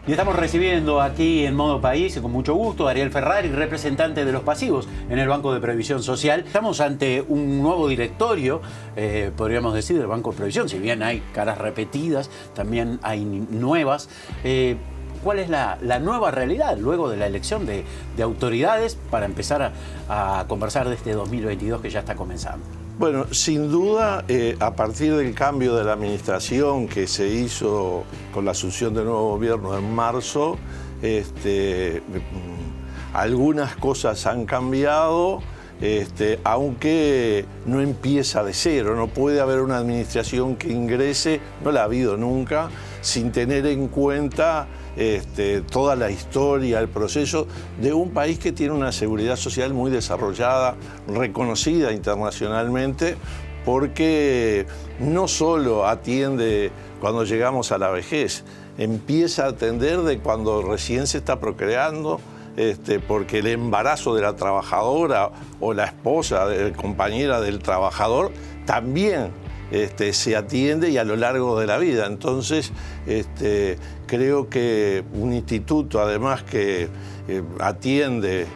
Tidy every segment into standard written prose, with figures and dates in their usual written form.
Y estamos recibiendo aquí en Modo País, con mucho gusto, a Ariel Ferrari, representante de los pasivos en el Banco de Previsión Social. Estamos ante un nuevo directorio, podríamos decir, del Banco de Previsión. Si bien hay caras repetidas, también hay nuevas. ¿Cuál es la nueva realidad luego de la elección de autoridades para empezar a conversar de este 2022 que ya está comenzando? Bueno, sin duda, a partir del cambio de la administración que se hizo con la asunción del nuevo gobierno en marzo, algunas cosas han cambiado, aunque no empieza de cero. No puede haber una administración que ingrese, no la ha habido nunca, sin tener en cuenta toda la historia, el proceso de un país que tiene una seguridad social muy desarrollada, reconocida internacionalmente, porque no solo atiende cuando llegamos a la vejez, empieza a atender de cuando recién se está procreando, porque el embarazo de la trabajadora o la esposa, compañera del trabajador, también se atiende y a lo largo de la vida. Entonces, creo que un instituto, además, que atiende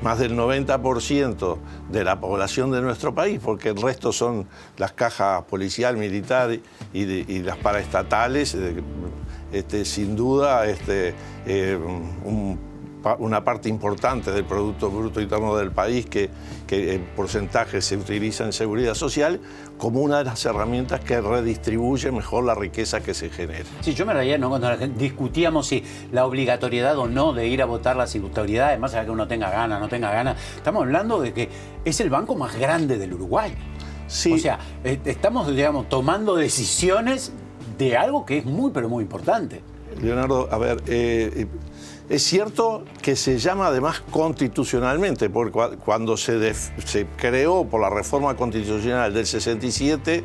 más del 90% de la población de nuestro país, porque el resto son las cajas policial, militar y las paraestatales, sin duda una parte importante del Producto Bruto Interno del país que en porcentaje se utiliza en seguridad social como una de las herramientas que redistribuye mejor la riqueza que se genera. Sí, yo me reía, ¿no?, cuando discutíamos si la obligatoriedad o no de ir a votar las autoridades, más allá que uno tenga ganas, no tenga ganas. Estamos hablando de que es el banco más grande del Uruguay. Sí. O sea, estamos, digamos, tomando decisiones de algo que es muy, pero muy importante. Leonardo, a ver, es cierto que se llama además constitucionalmente, porque cuando se creó por la reforma constitucional del 67,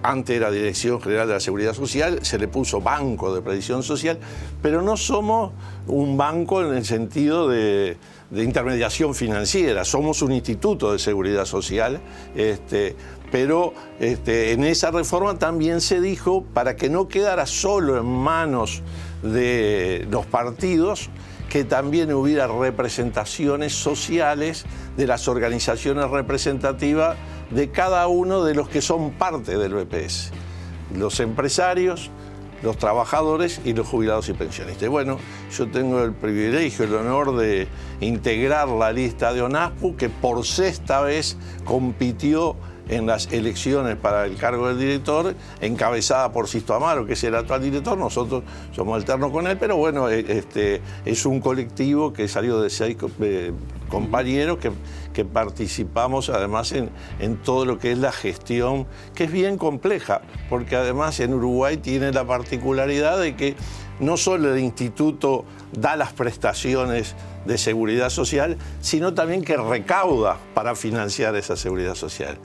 antes era Dirección General de la Seguridad Social, se le puso Banco de Previsión Social, pero no somos un banco en el sentido de intermediación financiera, somos un instituto de seguridad social, pero en esa reforma también se dijo, para que no quedara solo en manos de los partidos, que también hubiera representaciones sociales de las organizaciones representativas de cada uno de los que son parte del BPS, los empresarios, los trabajadores y los jubilados y pensionistas. Bueno, yo tengo el privilegio, el honor de integrar la lista de ONASPU, que por sexta vez compitió en las elecciones para el cargo del director, encabezada por Sisto Amaro, que es el actual director. Nosotros somos alternos con él, pero bueno, es un colectivo que salió de 6 compañeros que participamos además en todo lo que es la gestión, que es bien compleja, porque además en Uruguay tiene la particularidad de que no solo el instituto da las prestaciones de seguridad social, sino también que recauda para financiar esa seguridad social.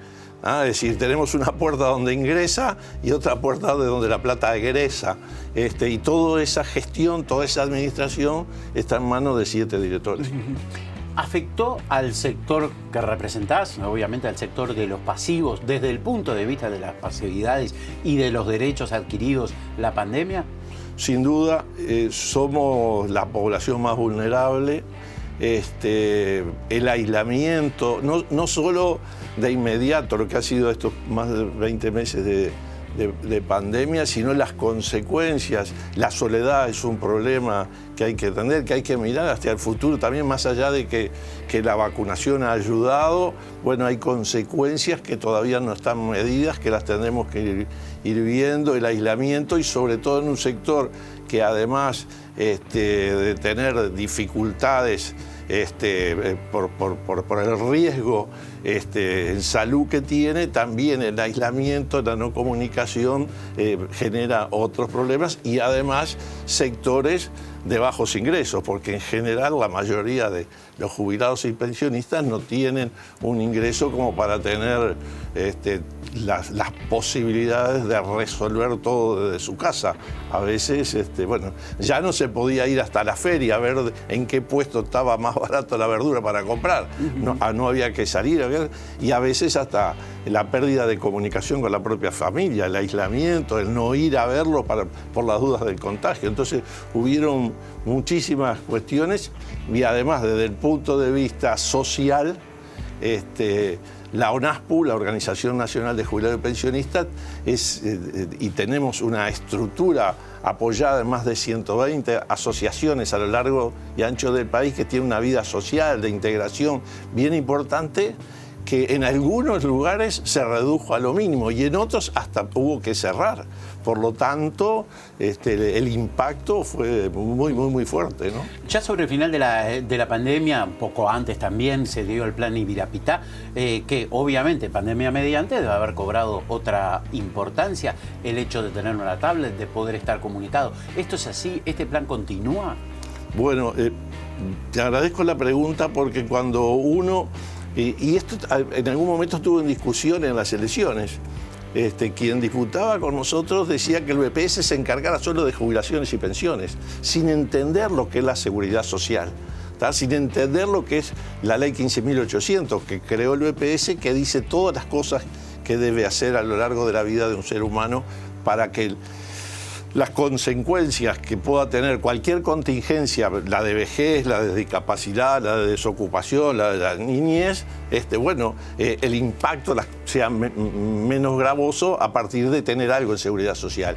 Es decir, tenemos una puerta donde ingresa y otra puerta de donde la plata egresa. Y toda esa gestión, toda esa administración está en manos de 7 directores. ¿Afectó al sector que representás, obviamente al sector de los pasivos, desde el punto de vista de las pasividades y de los derechos adquiridos, la pandemia? Sin duda, somos la población más vulnerable. El aislamiento, no solo de inmediato, lo que ha sido estos más de 20 meses de pandemia, sino las consecuencias. La soledad es un problema que hay que atender, que hay que mirar hacia el futuro, también más allá de que la vacunación ha ayudado. Bueno, hay consecuencias que todavía no están medidas, que las tendremos que ir viendo, el aislamiento, y sobre todo en un sector que además de tener dificultades por el riesgo en salud que tiene, también el aislamiento, la no comunicación genera otros problemas, y además sectores de bajos ingresos, porque en general la mayoría de los jubilados y pensionistas no tienen un ingreso como para tener las posibilidades de resolver todo desde su casa. A veces, bueno, ya no se podía ir hasta la feria a ver en qué puesto estaba más barato la verdura para comprar. No había que salir, ver, y a veces hasta la pérdida de comunicación con la propia familia, el aislamiento, el no ir a verlo por las dudas del contagio. Entonces hubieron muchísimas cuestiones y además desde el punto de vista social, la ONASPU, la Organización Nacional de Jubilados y Pensionistas, y tenemos una estructura apoyada en más de 120 asociaciones a lo largo y ancho del país que tiene una vida social, de integración bien importante, que en algunos lugares se redujo a lo mínimo y en otros hasta hubo que cerrar. Por lo tanto, el impacto fue muy fuerte, ¿no? Ya sobre el final de la pandemia, poco antes también se dio el plan Ibirapitá, que obviamente, pandemia mediante, debe haber cobrado otra importancia el hecho de tener una tablet, de poder estar comunicado. ¿Esto es así? ¿Este plan continúa? Bueno, te agradezco la pregunta porque cuando uno... Y esto en algún momento estuvo en discusión en las elecciones. Quien disputaba con nosotros decía que el BPS se encargara solo de jubilaciones y pensiones, sin entender lo que es la seguridad social, sin entender lo que es la ley 15.800 que creó el BPS, que dice todas las cosas que debe hacer a lo largo de la vida de un ser humano para que las consecuencias que pueda tener cualquier contingencia, la de vejez, la de discapacidad, la de desocupación, la de la niñez, el impacto sea menos gravoso a partir de tener algo en seguridad social.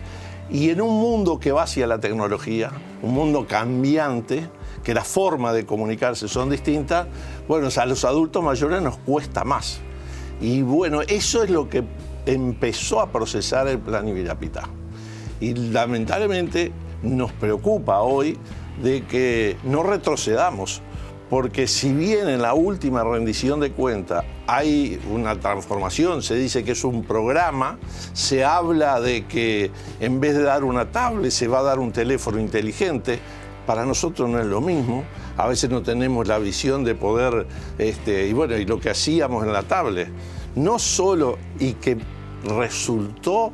Y en un mundo que va hacia la tecnología, un mundo cambiante, que las formas de comunicarse son distintas, a los adultos mayores nos cuesta más. Y eso es lo que empezó a procesar el plan Ibirapitá. Y lamentablemente nos preocupa hoy de que no retrocedamos, porque si bien en la última rendición de cuentas hay una transformación, se dice que es un programa, se habla de que en vez de dar una tablet se va a dar un teléfono inteligente. Para nosotros no es lo mismo, a veces no tenemos la visión de poder, y lo que hacíamos en la tablet, no solo y que resultó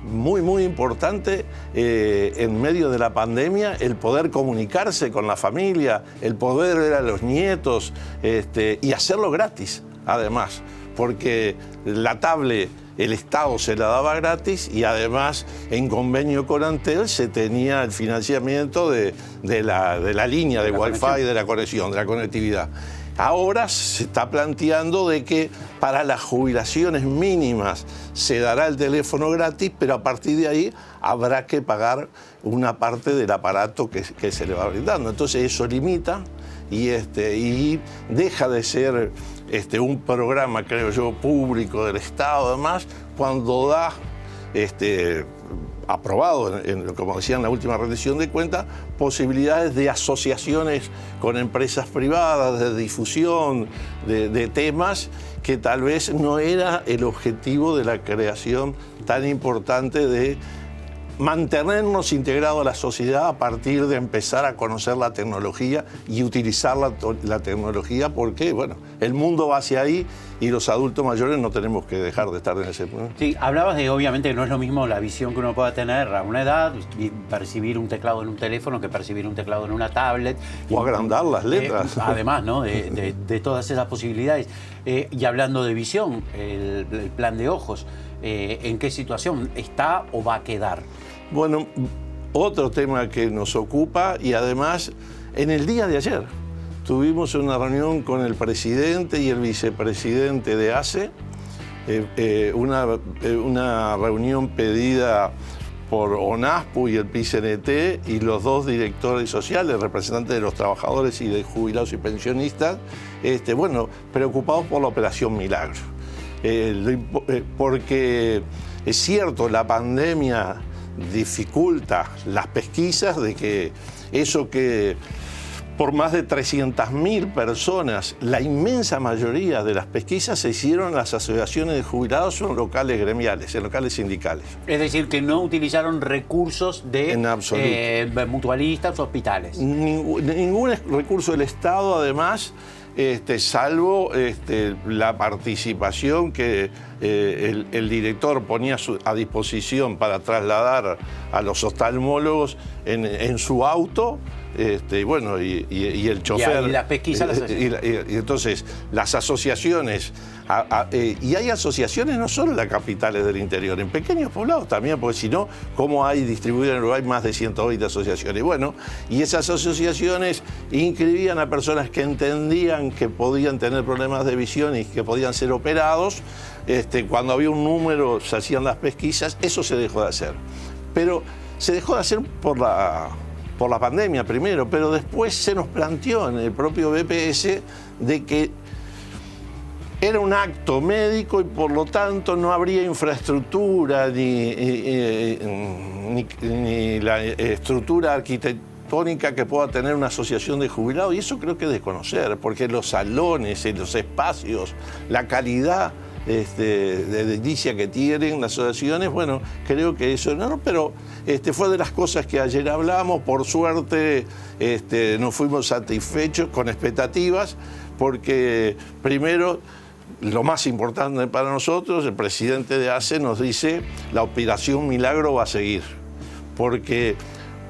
muy importante en medio de la pandemia, el poder comunicarse con la familia, el poder ver a los nietos y hacerlo gratis, además, porque la tablet el Estado se la daba gratis y además en convenio con Antel se tenía el financiamiento de la línea de Wi-Fi, de la conexión, de la conectividad. Ahora se está planteando de que para las jubilaciones mínimas se dará el teléfono gratis, pero a partir de ahí habrá que pagar una parte del aparato que se le va brindando. Entonces eso limita y deja de ser un programa, creo yo, público del Estado, además, cuando da aprobado, como decía en la última rendición de cuentas, posibilidades de asociaciones con empresas privadas, de difusión de temas que tal vez no era el objetivo de la creación tan importante de mantenernos integrados a la sociedad a partir de empezar a conocer la tecnología y utilizar la tecnología, porque el mundo va hacia ahí y los adultos mayores no tenemos que dejar de estar en ese punto. Sí, hablabas de, obviamente, no es lo mismo la visión que uno pueda tener a una edad, y percibir un teclado en un teléfono que percibir un teclado en una tablet. O agrandar las letras. Además, ¿no? de todas esas posibilidades. Y hablando de visión, el plan de ojos, ¿en qué situación está o va a quedar? Bueno, otro tema que nos ocupa y además en el día de ayer tuvimos una reunión con el presidente y el vicepresidente de ACE, una reunión pedida por ONASPU y el PICNT y los dos directores sociales, representantes de los trabajadores y de jubilados y pensionistas, preocupados por la Operación Milagro. Porque es cierto, la pandemia dificulta las pesquisas de que eso que por más de 300.000 personas, la inmensa mayoría de las pesquisas se hicieron en las asociaciones de jubilados o en locales gremiales, en locales sindicales. Es decir, que no utilizaron recursos de mutualistas o hospitales. Ningún recurso del Estado, además, salvo la participación que el director ponía a disposición para trasladar a los oftalmólogos en su auto. Bueno, y el chofer. Y las pesquisas las hacen. Y entonces, las asociaciones, y hay asociaciones no solo en las capitales del interior, en pequeños poblados también, porque si no, ¿cómo hay distribuido en Uruguay más de 120 asociaciones? Bueno, y esas asociaciones inscribían a personas que entendían que podían tener problemas de visión y que podían ser operados. Cuando había un número, se hacían las pesquisas. Eso se dejó de hacer. Pero se dejó de hacer por la pandemia primero, pero después se nos planteó en el propio BPS de que era un acto médico y por lo tanto no habría infraestructura ni la estructura arquitectónica que pueda tener una asociación de jubilados, y eso creo que es desconocer, porque los salones, los espacios, la calidad de edilicia que tienen las asociaciones, bueno, creo que eso no, pero fue de las cosas que ayer hablamos. Por suerte nos fuimos satisfechos, con expectativas, porque primero, lo más importante para nosotros, el presidente de ACE nos dice: la Operación Milagro va a seguir, porque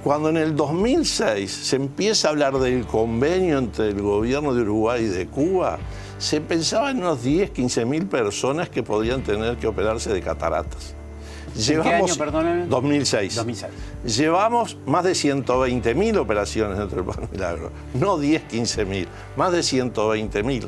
cuando en el 2006 se empieza a hablar del convenio entre el gobierno de Uruguay y de Cuba, se pensaba en unos 10, 15 mil personas que podrían tener que operarse de cataratas. ¿En qué año, perdóname? 2006. 2006. Llevamos más de 120.000 operaciones dentro del Plan Milagro. No 10, 15.000, más de 120.000.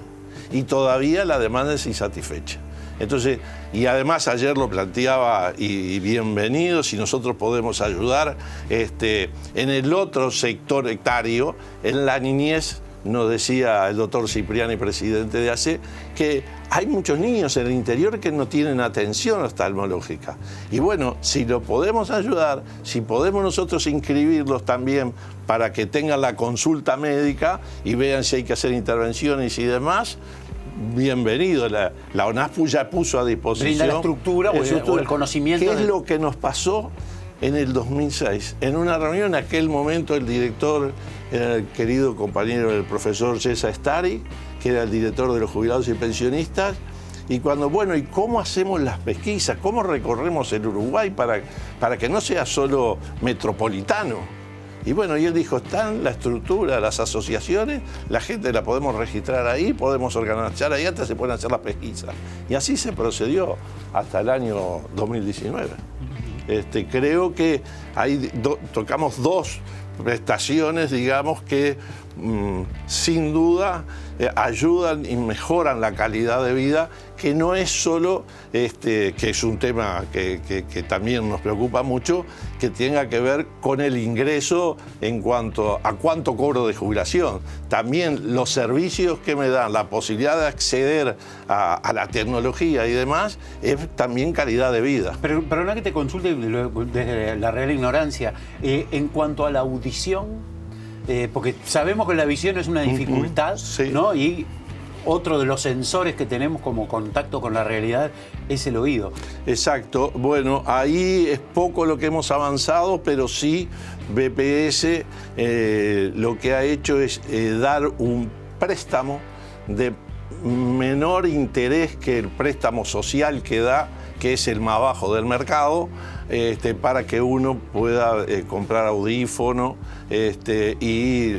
Y todavía la demanda es insatisfecha. Entonces, y además ayer lo planteaba, y bienvenido si nosotros podemos ayudar, en el otro sector etario, en la niñez. Nos decía el doctor Cipriani, presidente de ACE, que hay muchos niños en el interior que no tienen atención oftalmológica. Y bueno, si lo podemos ayudar, si podemos nosotros inscribirlos también para que tengan la consulta médica y vean si hay que hacer intervenciones y demás, bienvenido. La ONASPU ya puso a disposición. Brinda la estructura o el conocimiento. ¿Qué es lo que nos pasó en el 2006? En una reunión, en aquel momento el director era el querido compañero del profesor César Stari, que era el director de los jubilados y pensionistas, y cuando, bueno, ¿y cómo hacemos las pesquisas? ¿Cómo recorremos el Uruguay para que no sea solo metropolitano? Y bueno, y él dijo: están la estructura, las asociaciones, la gente la podemos registrar ahí, podemos organizar ahí, hasta se pueden hacer las pesquisas. Y así se procedió hasta el año 2019. Creo que ahí tocamos dos prestaciones, digamos, que sin duda ayudan y mejoran la calidad de vida, que no es solo, que es un tema que también nos preocupa mucho, que tenga que ver con el ingreso en cuanto a cuánto cobro de jubilación. También los servicios que me dan, la posibilidad de acceder a la tecnología y demás, es también calidad de vida. Pero no, que te consulte desde la real ignorancia, en cuanto a la audición, porque sabemos que la visión es una dificultad, sí, ¿no? Y otro de los sensores que tenemos como contacto con la realidad es el oído. Exacto. Bueno, ahí es poco lo que hemos avanzado, pero sí BPS lo que ha hecho es dar un préstamo de menor interés que el préstamo social que da, que es el más bajo del mercado, para que uno pueda comprar audífono, y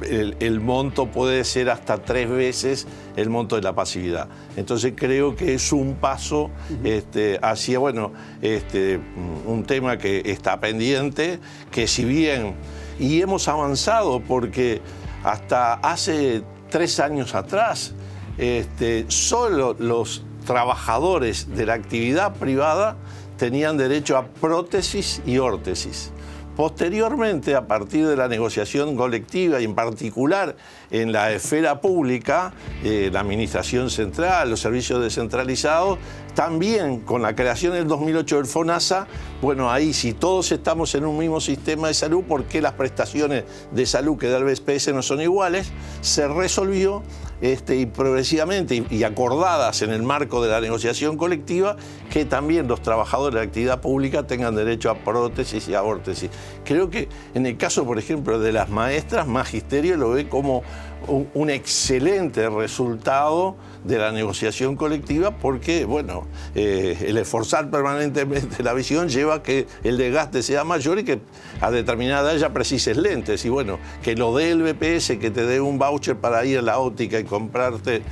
el monto puede ser hasta 3 veces el monto de la pasividad. Entonces creo que es un paso hacia, bueno, un tema que está pendiente, que si bien, y hemos avanzado porque hasta hace 3 años atrás, solo los trabajadores de la actividad privada tenían derecho a prótesis y órtesis. Posteriormente, a partir de la negociación colectiva y en particular en la esfera pública, la administración central, los servicios descentralizados, también con la creación en el 2008 del FONASA, bueno, ahí si todos estamos en un mismo sistema de salud, ¿por qué las prestaciones de salud que da el BPS no son iguales? Se resolvió y progresivamente y acordadas en el marco de la negociación colectiva, que también los trabajadores de la actividad pública tengan derecho a prótesis y a órtesis. Creo que en el caso, por ejemplo, de las maestras, Magisterio lo ve como un excelente resultado de la negociación colectiva porque, bueno, el esforzar permanentemente la visión lleva a que el desgaste sea mayor y que a determinada edad ya precises lentes. Y bueno, que lo dé el BPS, que te dé un voucher para ir a la óptica y comprarte,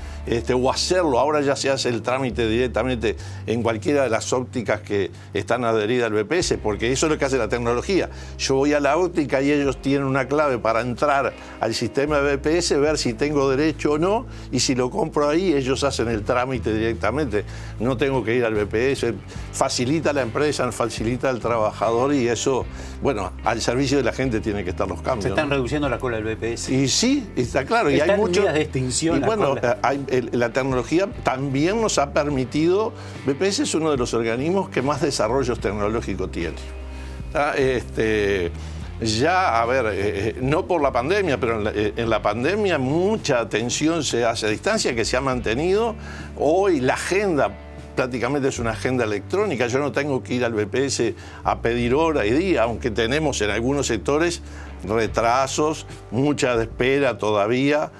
o hacerlo, ahora ya se hace el trámite directamente en cualquiera de las ópticas que están adheridas al BPS, porque eso es lo que hace la tecnología. Yo voy a la óptica y ellos tienen una clave para entrar al sistema de BPS, ver si tengo derecho o no, y si lo compro ahí, ellos hacen el trámite directamente. No tengo que ir al BPS. Facilita a la empresa, facilita al trabajador y eso, bueno, al servicio de la gente tiene que estar los cambios. Se están reduciendo la cola del BPS. Y sí, está claro. Están y hay muchos. de extinción. Y bueno, la tecnología también nos ha permitido. BPS es uno de los organismos que más desarrollos tecnológicos tiene. Ya, a ver, no por la pandemia, pero en la pandemia mucha atención se hace a distancia, que se ha mantenido. Hoy la agenda prácticamente es una agenda electrónica. Yo no tengo que ir al BPS a pedir hora y día, aunque tenemos en algunos sectores retrasos, mucha espera todavía,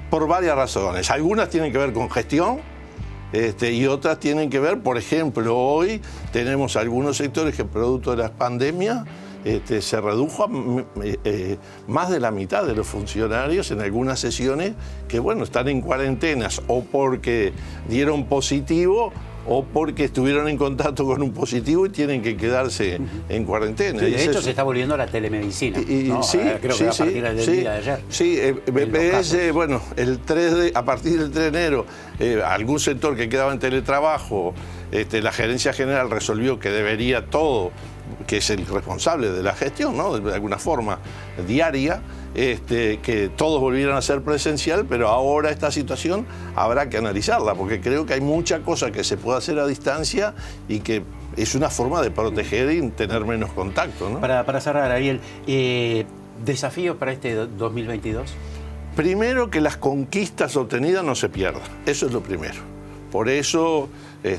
por varias razones. Algunas tienen que ver con gestión, y otras tienen que ver, por ejemplo, hoy tenemos algunos sectores que producto de la pandemia se redujo a más de la mitad de los funcionarios en algunas sesiones que, bueno, están en cuarentenas o porque dieron positivo o porque estuvieron en contacto con un positivo y tienen que quedarse en cuarentena. Sí, de hecho, se está volviendo a la telemedicina, ¿no? Sí, creo que a partir del día de ayer. Sí, BPS, bueno, a partir del 3 de enero, algún sector que quedaba en teletrabajo, la gerencia general resolvió que debería todo, que es el responsable de la gestión, ¿no? De alguna forma diaria, que todos volvieran a ser presencial, pero ahora esta situación habrá que analizarla, porque creo que hay mucha cosa que se puede hacer a distancia y que es una forma de proteger y tener menos contacto, ¿no? Para cerrar, Ariel, ¿desafíos para este 2022? Primero, que las conquistas obtenidas no se pierdan. Eso es lo primero. Por eso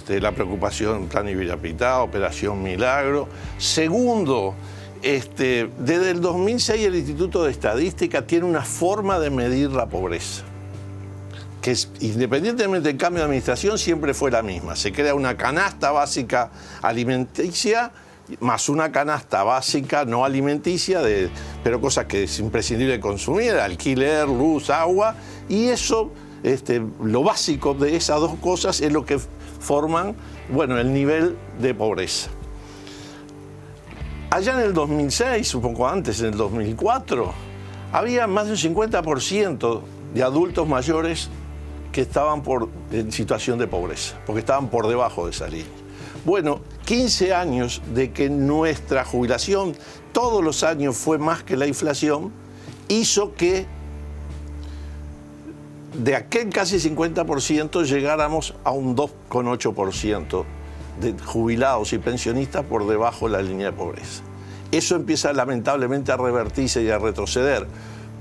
la preocupación Plan Ibirapitá, Operación Milagro. Segundo, desde el 2006 el Instituto de Estadística tiene una forma de medir la pobreza, que independientemente del cambio de administración siempre fue la misma. Se crea una canasta básica alimenticia más una canasta básica no alimenticia, pero cosas que es imprescindible consumir, alquiler, luz, agua, y eso, lo básico de esas dos cosas es lo que forman, bueno, el nivel de pobreza. Allá en el 2006, un poco antes, en el 2004, había más de un 50% de adultos mayores que estaban en situación de pobreza, porque estaban por debajo de esa línea. Bueno, 15 años de que nuestra jubilación todos los años fue más que la inflación, hizo que de aquel casi 50% llegáramos a un 2,8% de jubilados y pensionistas por debajo de la línea de pobreza. Eso empieza lamentablemente a revertirse y a retroceder,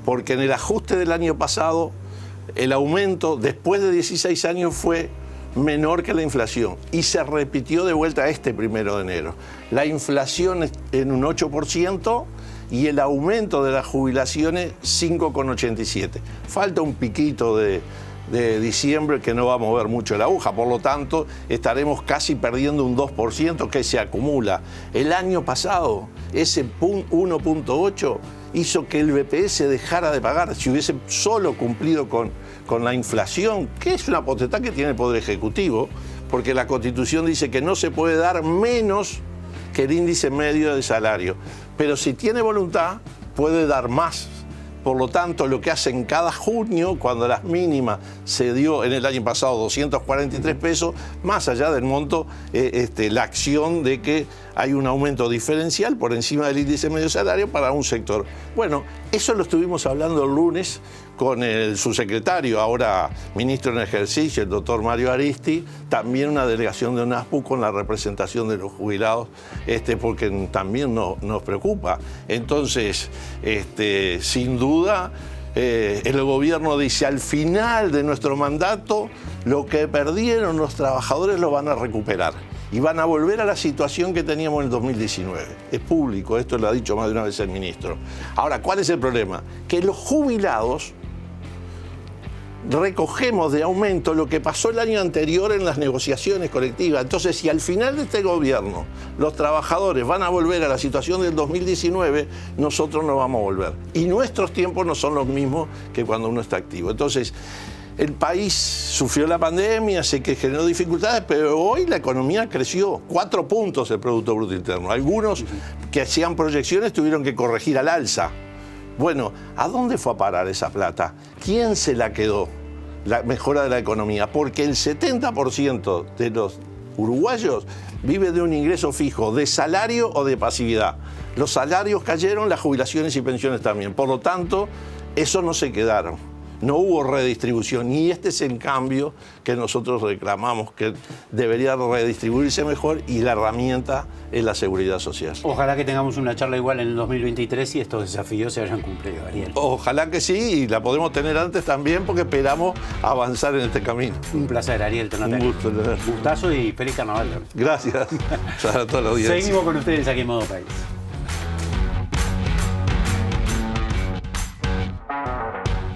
porque en el ajuste del año pasado el aumento después de 16 años fue menor que la inflación y se repitió de vuelta este 1 de enero. La inflación en un 8% y el aumento de las jubilaciones 5,87. Falta un piquito de diciembre que no va a mover mucho la aguja, por lo tanto estaremos casi perdiendo un 2% que se acumula. El año pasado ese 1,8 hizo que el BPS dejara de pagar, si hubiese solo cumplido con la inflación, que es una potestad que tiene el Poder Ejecutivo, porque la Constitución dice que no se puede dar menos que el índice medio de salario, pero si tiene voluntad puede dar más. Por lo tanto, lo que hace en cada junio, cuando las mínimas se dio en el año pasado 243 pesos, más allá del monto, la acción de que hay un aumento diferencial por encima del índice medio salario para un sector. Bueno, eso lo estuvimos hablando el lunes con el subsecretario, ahora ministro en ejercicio, el doctor Mario Aristi, también una delegación de UNASPU con la representación de los jubilados, porque también nos preocupa. Entonces, sin duda, el gobierno dice, al final de nuestro mandato, lo que perdieron los trabajadores lo van a recuperar y van a volver a la situación que teníamos en el 2019. Es público, esto lo ha dicho más de una vez el ministro. Ahora, ¿cuál es el problema? Que los jubilados recogemos de aumento lo que pasó el año anterior en las negociaciones colectivas. Entonces, si al final de este gobierno los trabajadores van a volver a la situación del 2019, nosotros no vamos a volver. Y nuestros tiempos no son los mismos que cuando uno está activo. Entonces, el país sufrió la pandemia, sé que generó dificultades, pero hoy la economía creció 4 puntos el Producto Bruto Interno. Algunos que hacían proyecciones tuvieron que corregir al alza. Bueno, ¿a dónde fue a parar esa plata? ¿Quién se la quedó? La mejora de la economía. Porque el 70% de los uruguayos vive de un ingreso fijo, de salario o de pasividad. Los salarios cayeron, las jubilaciones y pensiones también. Por lo tanto, esos no se quedaron. No hubo redistribución y este es el cambio que nosotros reclamamos, que debería redistribuirse mejor y la herramienta es la seguridad social. Ojalá que tengamos una charla igual en el 2023 y estos desafíos se hayan cumplido, Ariel. Ojalá que sí, y la podemos tener antes también porque esperamos avanzar en este camino. Un placer, Ariel, tenerte aquí. Un gusto tener. Gustazo y feliz carnaval. Gracias. A toda la audiencia. Seguimos con ustedes aquí en Modo País.